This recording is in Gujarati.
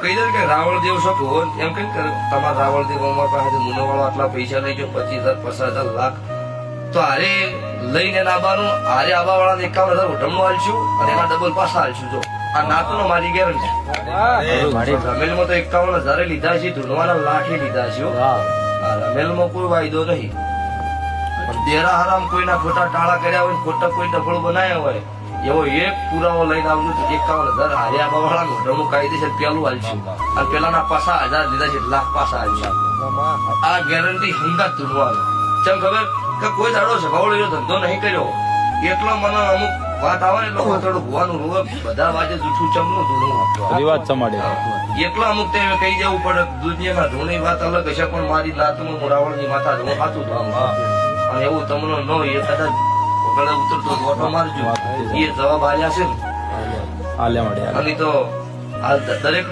કહી દે કે રાવળ દેવ શકો એમ કઈ તમારા રાવળ દેવ અમારા પાસે મુનો વાળો આટલા પૈસા લઈ ગયો 25,000 50,000 લાખ તો હારે લઈને આવવાનું હારે આવવા વાળા 51,000 ઉઠમણું હાલશું અને એના ડબલ પાછા હાલશું. જો આ નાતનો મારી ગેરંટી. રમેલમાં તો 51,000 લીધા છે, ધૂનવાના લાખે લીધા છે. રમેલમાં કોઈ વાયદો નહીં, પણ દેરા હરામ કોઈના ખોટા ટાળા કર્યા હોય, ખોટા કોઈ ડબલ બનાવ્યા હોય એવો એક પુરાવો લઈને આવજો. 51,000 હારે આવવા વાળા ઉઠમણું કાયદેસર પેલું હાલશું અને પેલાના પાછા 1,000 લીધા છે, લાખ પાછા હાલશું. આ ગેરંટી હંગાત ધૂનવાનું. જેમ ખબર કે કોઈ દાડો સભાવડો એવો ધંધો નહીં કર્યો એટલો મને અમુક વાત આવે ને એટલે થોડું હોવાનું રોગ બધા વાજે જૂઠું ચમનું ધૂણું એટલો અમુક ટાઈમે કહી જવું પડે. દુનિયામાં ધૂણી વાત અલગ હશે પણ મારી નાતનું રાવણની માથા ધૂણું ખાતું ધૂણું અને એવું તમને ન હોય એ કદાચ વગડે ઉતરતો ઓટો મારજો એ જવાબ આલ્યા છે ને. અને તો દરેક